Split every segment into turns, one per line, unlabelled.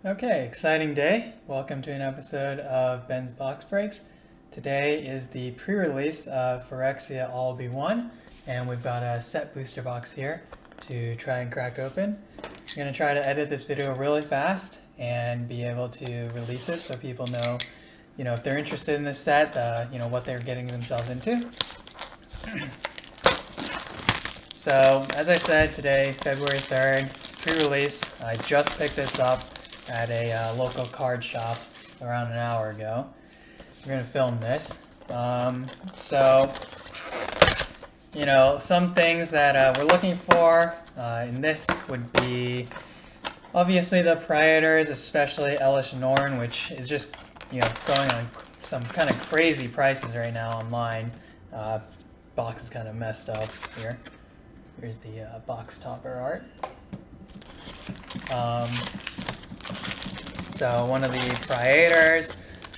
Okay, exciting day. Welcome to an episode of Ben's Box Breaks. Today is the pre-release of Phyrexia All Be One, and we've got a set booster box here to try and crack open. I'm going to try to edit this video really fast and be able to release it so people know, if they're interested in this set, what they're getting themselves into. So, as I said, today, February 3rd, pre-release. I just picked this up at a local card shop around an hour ago. We're going to film this. Some things that we're looking for in this would be obviously the Predators, especially Elish Norn, which is just going on some kind of crazy prices right now online. Box is kind of messed up here. Here's the box topper art. So one of the Predators,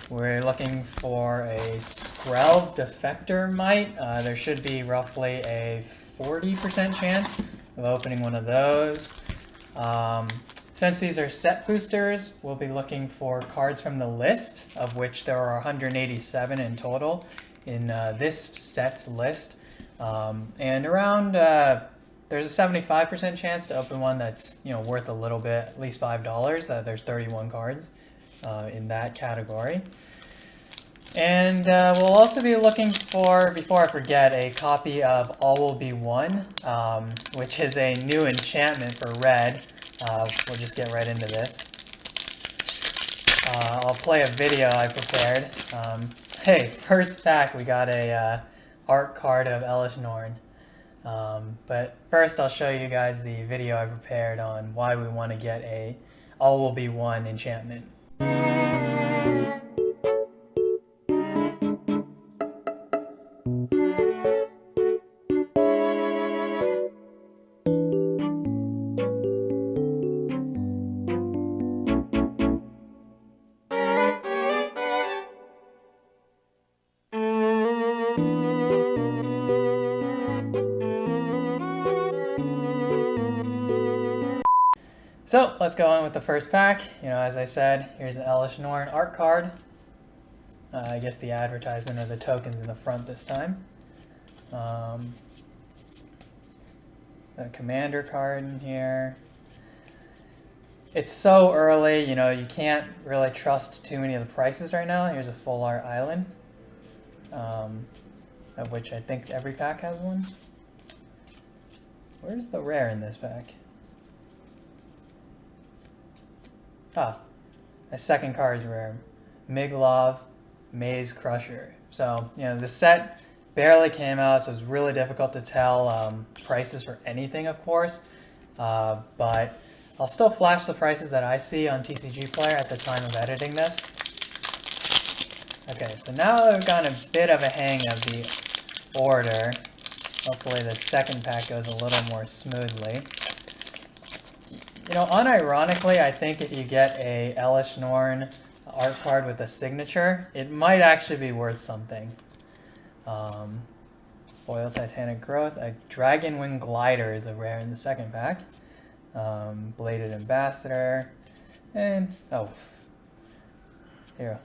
we're looking for a Skrelv Defector Mite. There should be roughly a 40% chance of opening one of those. Since these are set boosters, we'll be looking for cards from the list, of which there are 187 in total in this set's list. And around there's a 75% chance to open one that's worth a little bit, at least $5. There's 31 cards in that category. And we'll also be looking for, before I forget, a copy of All Will Be One, which is a new enchantment for red. We'll just get right into this. I'll play a video I prepared. Hey, first pack, we got a art card of Elish Norn. But first I'll show you guys the video I prepared on why we want to get a All Will Be One enchantment. So let's go on with the first pack. As I said, here's an Elish Norn art card. I guess the advertisement or the tokens in the front this time. The commander card in here. It's so early, you can't really trust too many of the prices right now. Here's a full art island, of which I think every pack has one. Where's the rare in this pack? Ah, a second card is rare. Miglov, Maze Crusher. So, the set barely came out, so it's really difficult to tell prices for anything, of course. But I'll still flash the prices that I see on TCG Player at the time of editing this. Okay, so now I've gotten a bit of a hang of the order. Hopefully the second pack goes a little more smoothly. Unironically, I think if you get a Elish Norn art card with a signature, it might actually be worth something. Foil Titanic Growth, a Dragon Wing Glider is a rare in the second pack. Bladed Ambassador, and here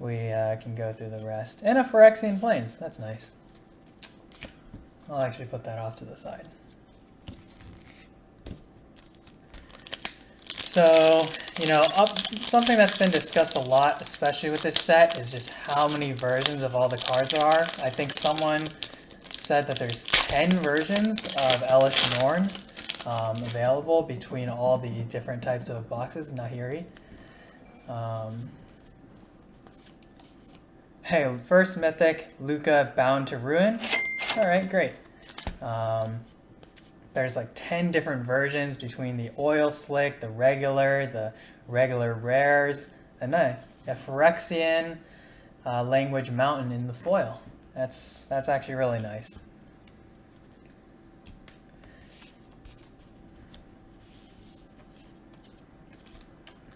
we can go through the rest. And a Phyrexian Plains, that's nice. I'll actually put that off to the side. So, something that's been discussed a lot, especially with this set, is just how many versions of all the cards there are. I think someone said that there's 10 versions of Elish Norn available between all the different types of boxes. Nahiri. Hey, first Mythic, Luca Bound to Ruin. Alright, great. There's like 10 different versions between the Oil Slick, the regular rares, and a Phyrexian Language Mountain in the foil. That's actually really nice.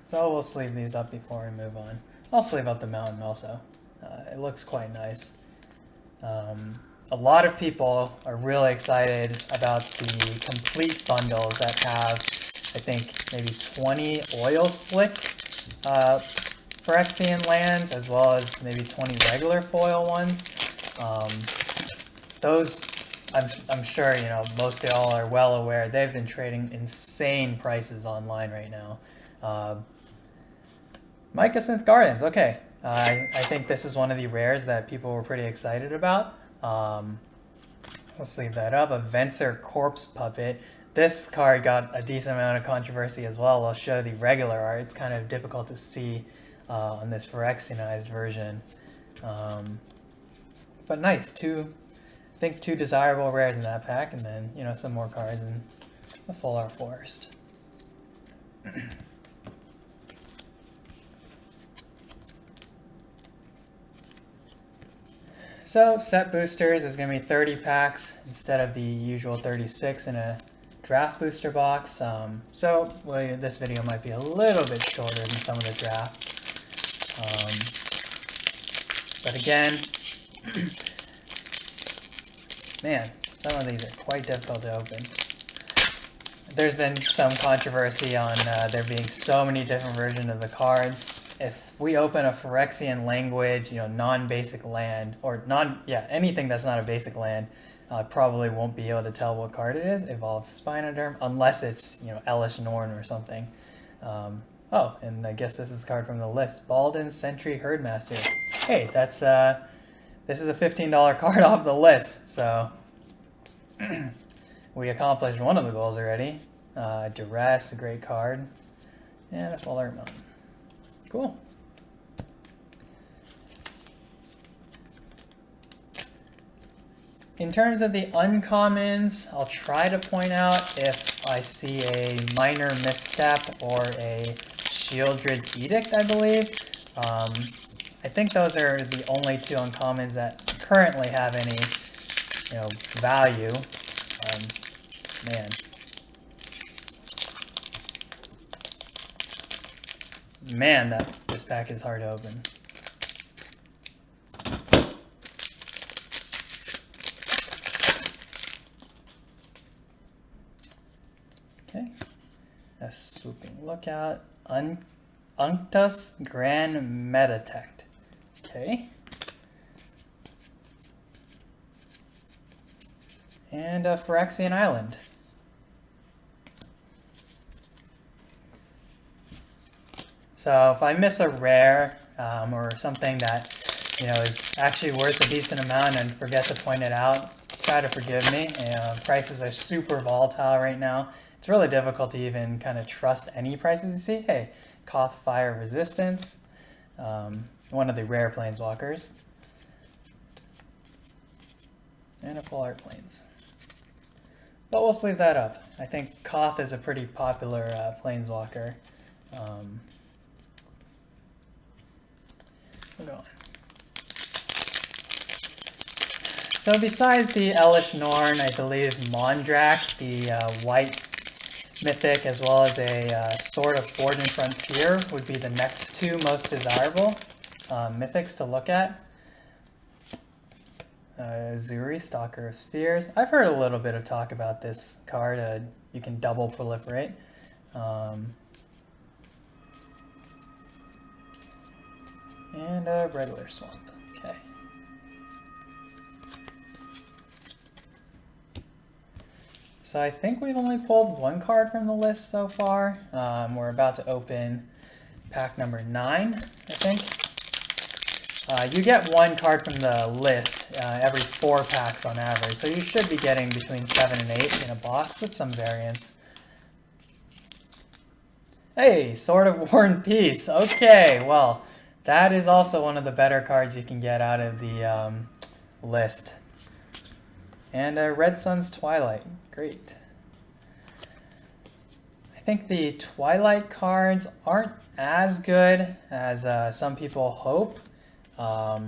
So we'll sleeve these up before we move on. I'll sleeve up the mountain also. It looks quite nice. A lot of people are really excited about the complete bundles that have I think maybe 20 oil slick Phyrexian lands, as well as maybe 20 regular foil ones. Those, I'm sure, you know, most of y'all are well aware, they've been trading insane prices online right now. Mycosynth Gardens, okay. I think this is one of the rares that people were pretty excited about. Let's leave that up. A Venser Corpse Puppet. This card got a decent amount of controversy as well. I'll show the regular art. It's kind of difficult to see on this Phyrexianized version. But nice, I think two desirable rares in that pack, and then, you know, some more cards in the Full Art Forest. So, set boosters, there's going to be 30 packs instead of the usual 36 in a draft booster box. So, well, this video might be a little bit shorter than some of the draft. But again, man, some of these are quite difficult to open. There's been some controversy on there being so many different versions of the cards. If we open a Phyrexian language, you know, non-basic land, or anything that's not a basic land, probably won't be able to tell what card it is. Evolved Spinoderm, unless it's, you know, Elish Norn or something. Oh, and I guess this is a card from the list. Baldin Sentry Herdmaster. Hey, that's this is a $15 card off the list, so we accomplished one of the goals already. Duress, a great card, and a Full Art Mountain. Cool. In terms of the uncommons, I'll try to point out if I see a minor misstep or a Shieldred's Edict, I believe. I think those are the only two uncommons that currently have any, you know, value. Man, this pack is hard to open. Okay, a Swooping Lookout, Unctus Grand Metatect. Okay. And a Phyrexian Island. So if I miss a rare or something that, you know, is actually worth a decent amount and forget to point it out, try to forgive me. Prices are super volatile right now. It's really difficult to even kind of trust any prices you see. Hey, Koth Fire Resistance, one of the rare planeswalkers, and a Full Art Plains. But we'll sleeve that up. I think Koth is a pretty popular planeswalker. We'll go on. So besides the Elish Norn, I believe Mondrak, the white mythic, as well as a Sword of Forged Frontier would be the next two most desirable mythics to look at. Zuri, Stalker of Spheres. I've heard a little bit of talk about this card. You can double proliferate. And a regular Swamp. Okay. So I think we've only pulled one card from the list so far. We're about to open pack number 9, I think. You get one card from the list every 4 packs on average, so you should be getting between 7 and 8 in a box with some variants. Hey, Sword of War and Peace. Okay, well, that is also one of the better cards you can get out of the list. And Red Sun's Twilight. Great. I think the Twilight cards aren't as good as some people hope. I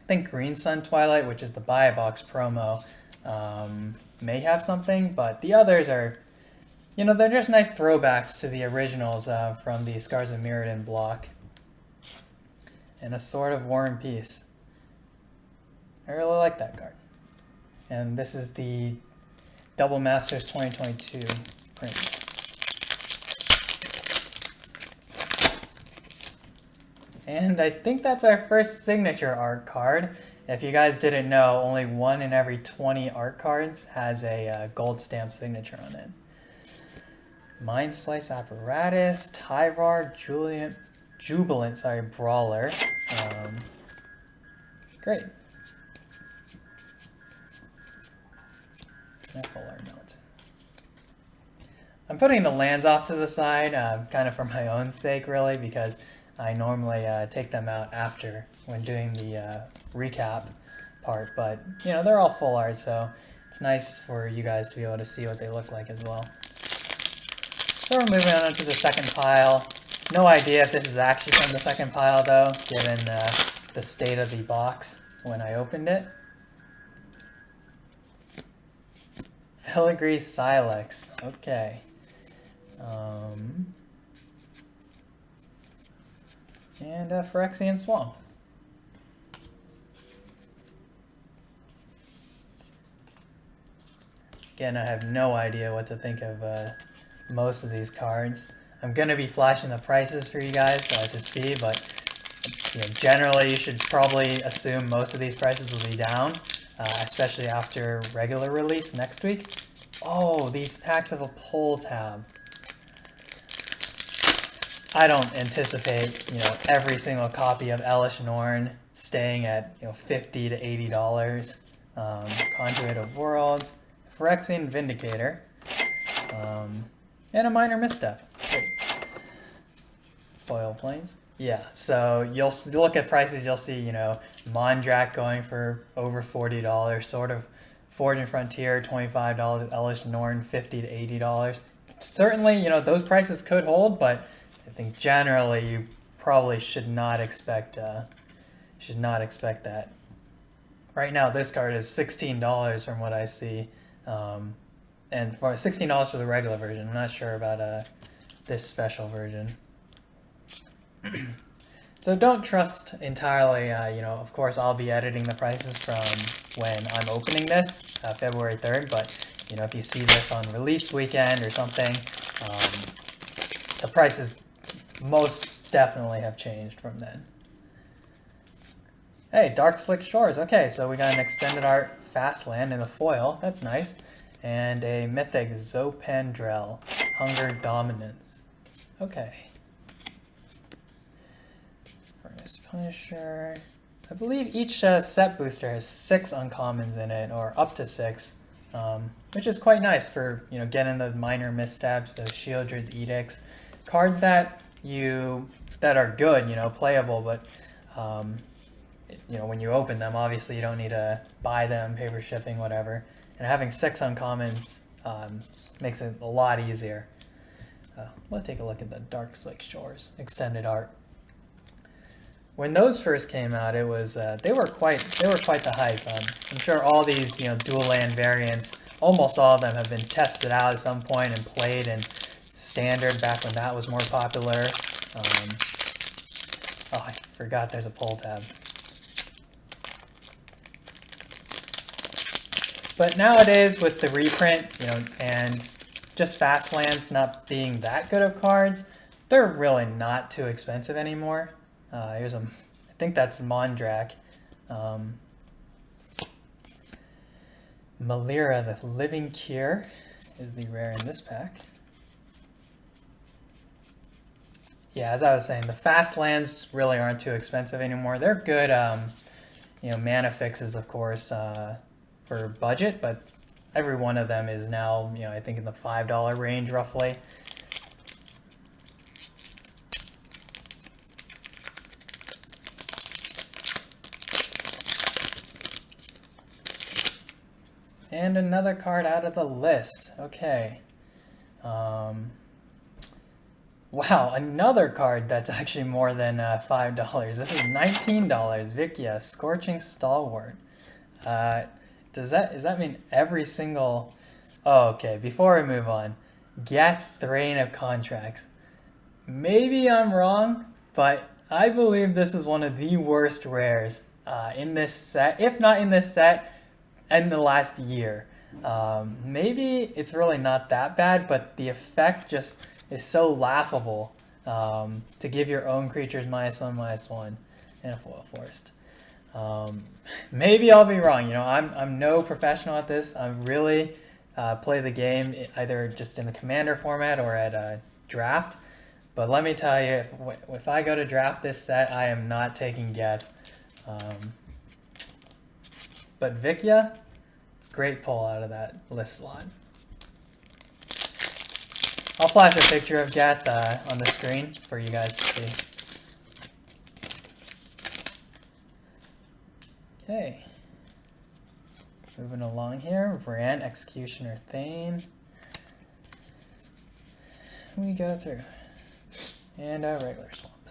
think Green Sun Twilight, which is the Buy a Box promo, may have something, but the others are, you know, they're just nice throwbacks to the originals from the Scars of Mirrodin block. And a Sword of War and Peace. I really like that card. And this is the Double Masters 2022 print. And I think that's our first signature art card. If you guys didn't know, only 1 in every 20 art cards has a gold stamp signature on it. Mind Splice Apparatus, Tyvar, Jubilant, Brawler. Great. Fuller note. I'm putting the lands off to the side, kind of for my own sake, really, because I normally take them out after when doing the recap part. But, you know, they're all full art, so it's nice for you guys to be able to see what they look like as well. So we're moving on to the second pile. No idea if this is actually from the second pile, though, given the state of the box when I opened it. Filigree Silex. Okay. And Phyrexian Swamp. Again, I have no idea what to think of most of these cards. I'm going to be flashing the prices for you guys to see, but you know, generally you should probably assume most of these prices will be down, especially after regular release next week. Oh, these packs have a pull tab. I don't anticipate, you know, every single copy of Elish Norn staying at, you know, $50 to $80. Conduit of Worlds, Phyrexian Vindicator, and a minor misstep. Great. Foil Plains. Yeah, so you'll look at prices, you'll see, you know, Mondrak going for over $40, sort of Forged and Frontier, $25, Elish Norn, $50 to $80. Certainly, you know, those prices could hold, but I think generally you probably should not expect that. Right now, this card is $16 from what I see, and for $16 for the regular version. I'm not sure about this special version. So don't trust entirely. You know, of course, I'll be editing the prices from when I'm opening this, February 3rd. But you know, if you see this on release weekend or something, the prices most definitely have changed from then. Hey, Dark Slick Shores. Okay, so we got an extended art Fastland in the foil. That's nice. And a Mythic Zopandrel, Hunger Dominance. Okay. Furnace Punisher. I believe each set booster has 6 uncommons in it, or up to 6, which is quite nice for, you know, getting the minor missteps, the Shieldred's Edicts, cards that are good, you know, playable, but you know, when you open them, obviously you don't need to buy them, paper shipping, whatever. And having 6 uncommons makes it a lot easier. Let's take a look at the Dark Slick Shores extended art. When those first came out, it was they were quite the hype. I'm sure all these, you know, dual land variants, almost all of them have been tested out at some point and played in standard back when that was more popular. Oh, I forgot there's a pull tab. But nowadays, with the reprint, you know, and just Fastlands not being that good of cards, they're really not too expensive anymore. Here's I think that's Mondrak. Malira, the Living Cure, is the rare in this pack. Yeah, as I was saying, the Fastlands really aren't too expensive anymore. They're good, you know, mana fixes, of course, for budget, but every one of them is now, you know, I think in the $5 range roughly. And another card out of the list. Okay. Wow, another card that's actually more than $5. This is $19. Vikia, Scorching Stalwart. Does that mean every single... Oh, okay, before we move on. Gath Thrain of Contracts. Maybe I'm wrong, but I believe this is one of the worst rares in this set, if not in this set, in the last year. Maybe it's really not that bad, but the effect just is so laughable. to give your own creatures -1/-1 in a foil forest. Maybe I'll be wrong. You know, I'm no professional at this. I really play the game either just in the commander format or at a draft. But let me tell you, if I go to draft this set, I am not taking Geth. But Phyrexia, great pull out of that list slot. I'll flash a picture of Geth on the screen for you guys to see. Okay. Moving along here, Vrant, Executioner, Thane. We go through. And a regular swamp.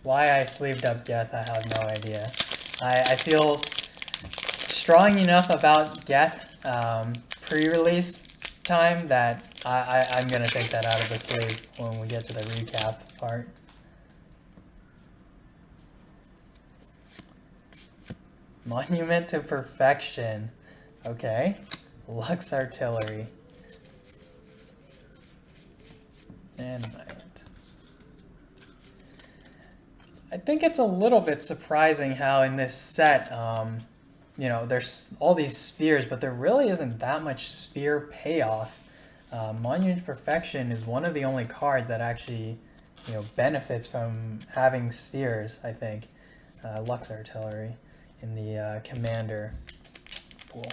Why I sleeved up Geth, I have no idea. I feel strong enough about Geth pre-release time that I'm going to take that out of the sleeve when we get to the recap part. Monument to Perfection. Okay. Lux Artillery. And an island. I think it's a little bit surprising how in this set, you know, there's all these spheres, but there really isn't that much sphere payoff. Monument to Perfection is one of the only cards that actually, you know, benefits from having spheres, I think. Lux Artillery in the commander pool.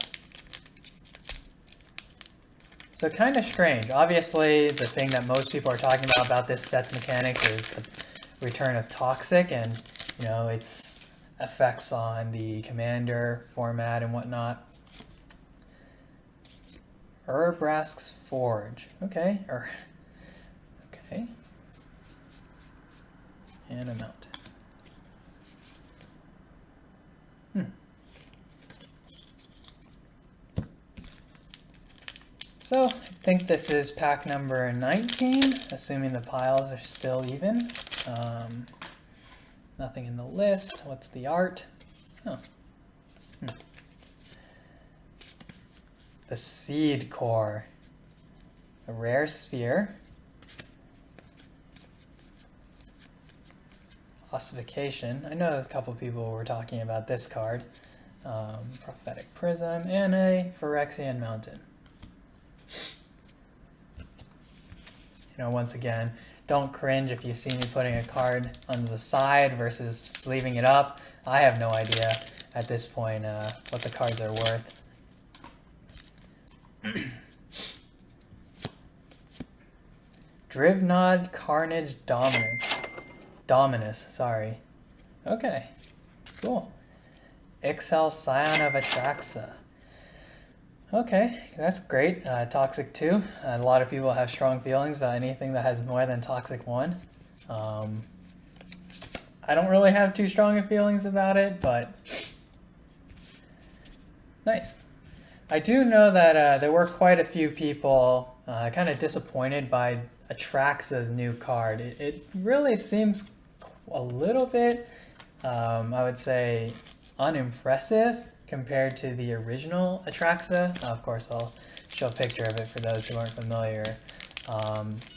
So kind of strange. Obviously, the thing that most people are talking about this set's mechanics is the return of Toxic and, you know, its effects on the commander format and whatnot. Urbrask's Forge. Okay. Okay. And a mountain. So, I think this is pack number 19, assuming the piles are still even. Nothing in the list. What's the art? Oh. The Seed Core. A rare sphere. Ossification. I know a couple people were talking about this card. Prophetic Prism and a Phyrexian Mountain. You know, once again, don't cringe if you see me putting a card on the side versus sleeving it up. I have no idea at this point what the cards are worth. Drivnod Carnage Dominus, sorry. Okay, cool. Ixhel Scion of Atraxa. Okay, that's great. Toxic 2. A lot of people have strong feelings about anything that has more than Toxic 1. I don't really have too strong of feelings about it, but nice. I do know that there were quite a few people kind of disappointed by Atraxa's new card. It really seems a little bit, I would say, unimpressive compared to the original Atraxa. Of course, I'll show a picture of it for those who aren't familiar.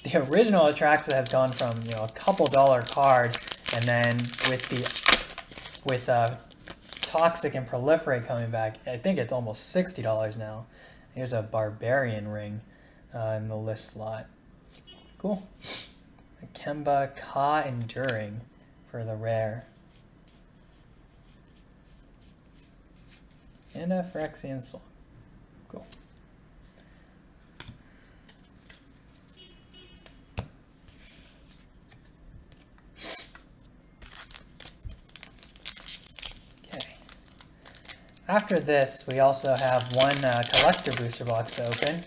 The original Atraxa has gone from, you know, a couple dollar card, and then with Toxic and Proliferate coming back, I think it's almost $60 now. Here's a Barbarian Ring in the list slot. Cool. Kemba Ka Enduring for the rare. And a Phyrexian Swamp. Cool. Okay. After this, we also have one collector booster box to open,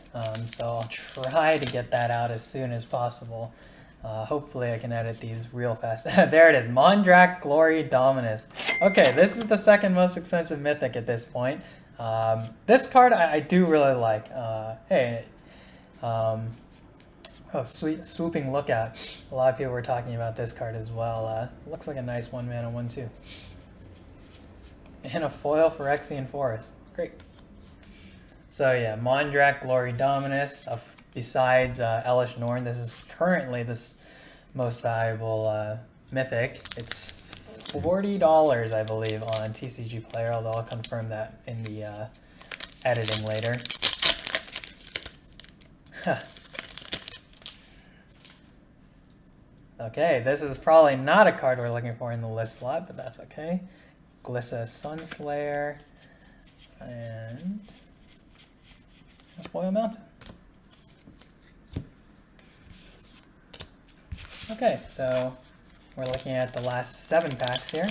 so I'll try to get that out as soon as possible. Hopefully I can edit these real fast. There it is, Mondrak Glory Dominus. Okay, this is the second most expensive mythic at this point. This card I do really like. Oh, Swooping Lookout. A lot of people were talking about this card as well. Looks like a nice 1-mana 1/2. And a foil Phyrexian Forest. Great. So yeah, Mondrak, Glory Dominus. Besides Elish Norn, this is currently this most valuable mythic. It's $40, I believe, on TCG Player, although I'll confirm that in the editing later. Okay, this is probably not a card we're looking for in the list slot, but that's okay. Glissa Sunslayer and a Foil Mountain. Okay, so we're looking at the last 7 packs here.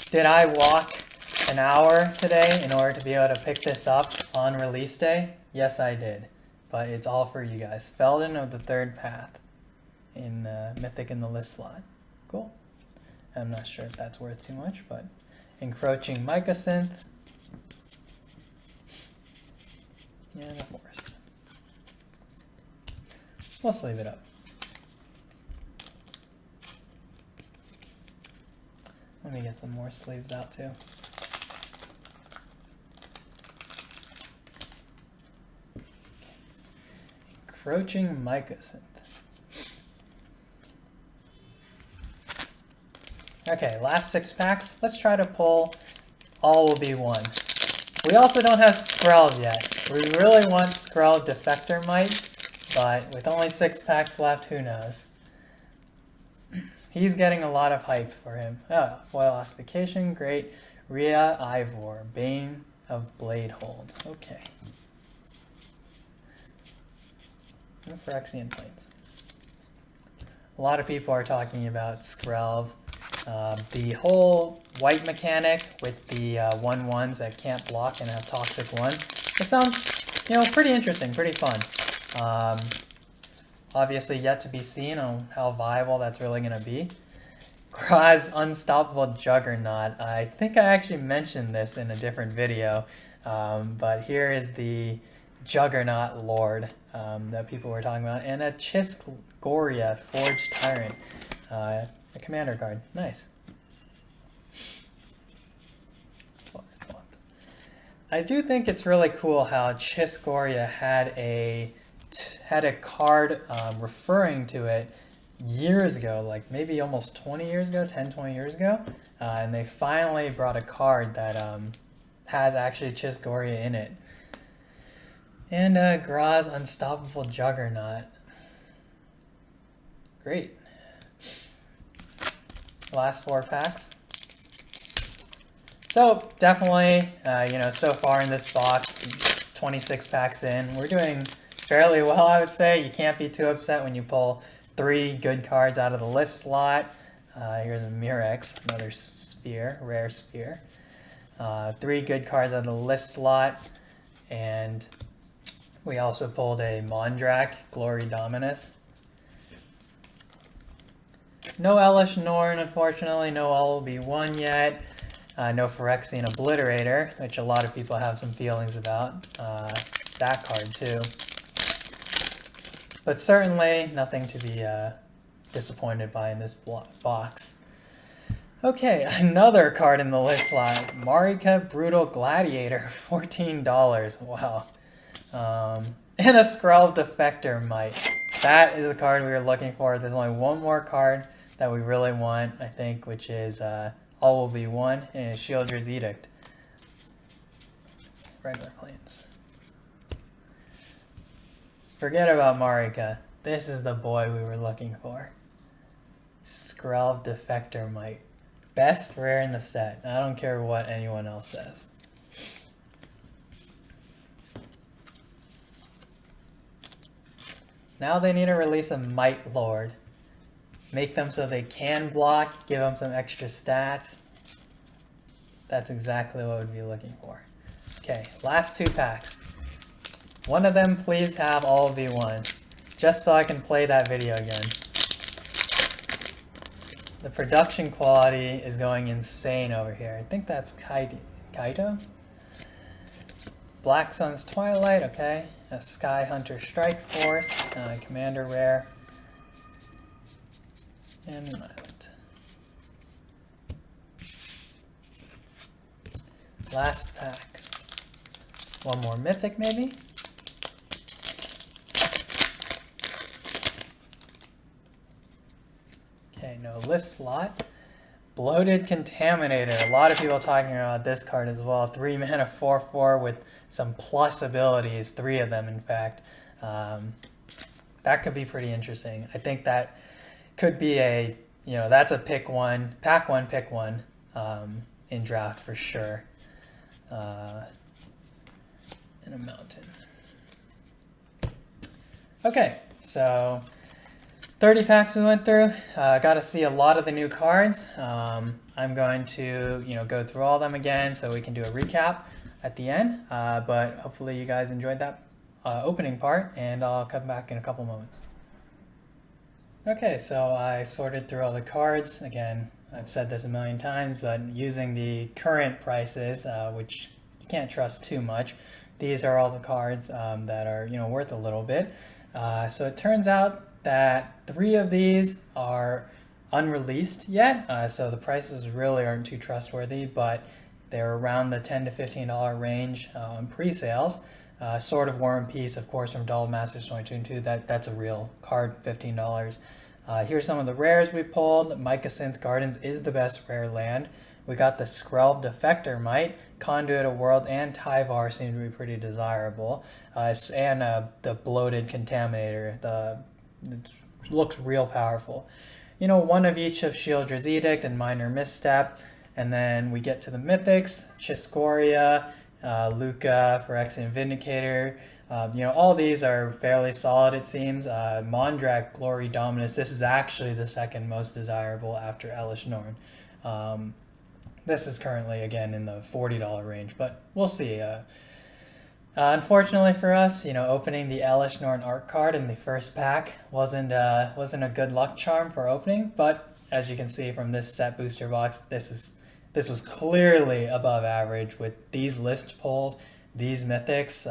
Did I walk an hour today in order to be able to pick this up on release day? Yes, I did. But it's all for you guys. Felden of the Third Path in Mythic in the list slot. Cool. I'm not sure if that's worth too much, but Encroaching Mycosynth. And a Forest. We'll sleeve it up. Let me get some more sleeves out too. Encroaching Mycosynth. Okay, last 6 packs. Let's try to pull All Will Be One. We also don't have Skrelv yet. We really want Skrelv Defector Might, but with only 6 packs left, who knows? He's getting a lot of hype for him. Oh, Foil Ossification, great. Rhea Ivor, Bane of Bladehold. Okay. And Phyrexian Plains. A lot of people are talking about Skrelv. The whole white mechanic with the 1/1s that can't block and have Toxic 1. It sounds, pretty interesting, pretty fun. Obviously yet to be seen on how viable that's really going to be. Graz Unstoppable Juggernaut. I think I actually mentioned this in a different video, but here is the Juggernaut Lord that people were talking about, and a Chisgoria Forged Tyrant, a commander card. Nice. I do think it's really cool how Chisgoria had a card referring to it years ago, like maybe almost 20 years ago, 10, 20 years ago, and they finally brought a card that has actually Chisgoria in it. And Graz Unstoppable Juggernaut. Great. Last 4 packs. So definitely, so far in this box, 26 packs in, we're doing fairly well, I would say. You can't be too upset when you pull 3 good cards out of the list slot. Here's a Murex, another sphere, rare sphere. 3 good cards out of the list slot, and we also pulled a Mondrak, Glory Dominus. No Elish Norn, unfortunately. No All Will Be One yet. No Phyrexian Obliterator, which a lot of people have some feelings about. That card too. But certainly nothing to be disappointed by in this box. Okay, another card in the list slot. Marika Brutal Gladiator, $14. Wow. And a Skrelv Defector Might. That is the card we were looking for. There's only one more card that we really want, I think, which is All Will Be One, and Shieldred's Edict. Regular Plains. Forget about Marika. This is the boy we were looking for. Skrelv Defector Might. Best rare in the set. I don't care what anyone else says. Now they need to release a Might Lord. Make them so they can block, give them some extra stats. That's exactly what we'd be looking for. Okay, last 2 packs. One of them please have All Will Be One, just so I can play that video again. The production quality is going insane over here. I think that's Kaito? Black Sun's Twilight, okay. A Sky Hunter Strike Force, Commander Rare, and an Island. Last pack. One more mythic, maybe? Okay, no list slot. Bloated Contaminator. A lot of people talking about this card as well. 3 mana 4/4 with some plus abilities. 3 of them, in fact. That could be pretty interesting. I think that could be a, that's a pack one, pick one in draft for sure. In a mountain. Okay, so 30 packs we went through. Got to see a lot of the new cards. I'm going to go through all of them again so we can do a recap at the end. But hopefully you guys enjoyed that opening part, and I'll come back in a couple moments. Okay, so I sorted through all the cards. Again, I've said this a million times, but using the current prices, which you can't trust too much, these are all the cards that are worth a little bit. So it turns out that 3 of these are unreleased yet, so the prices really aren't too trustworthy, but they're around the $10 to $15 range on pre-sales. Sword of War and Peace, of course, from Dull Masters 2022. That's a real card, $15. Here's some of the rares we pulled. Mycosynth Gardens is the best rare land. We got the Skrelv Defector Might, Conduit of World, and Tyvar seem to be pretty desirable. And the Bloated Contaminator. It looks real powerful. One of each of Shieldred's Edict and Minor Misstep. And then we get to the Mythics, Chiscoria, Luca, Phyrexia, Vindicator. All these are fairly solid, it seems. Mondrak, Glory, Dominus. This is actually the second most desirable after Elish Norn. This is currently, again, in the $40 range, but we'll see. Unfortunately for us, opening the Elish Norn art card in the first pack wasn't a good luck charm for opening, but as you can see from this set booster box, this was clearly above average with these list pulls, these mythics,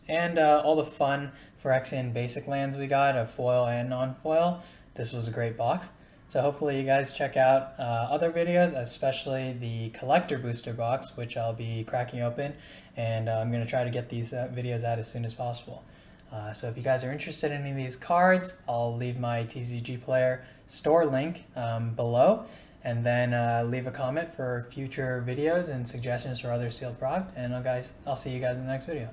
and all the fun Phyrexian basic lands we got of foil and non-foil. This was a great box. So hopefully you guys check out other videos, especially the collector booster box, which I'll be cracking open, and I'm going to try to get these videos out as soon as possible. So if you guys are interested in any of these cards, I'll leave my TCG Player store link below, and then leave a comment for future videos and suggestions for other sealed product. And I'll see you guys in the next video.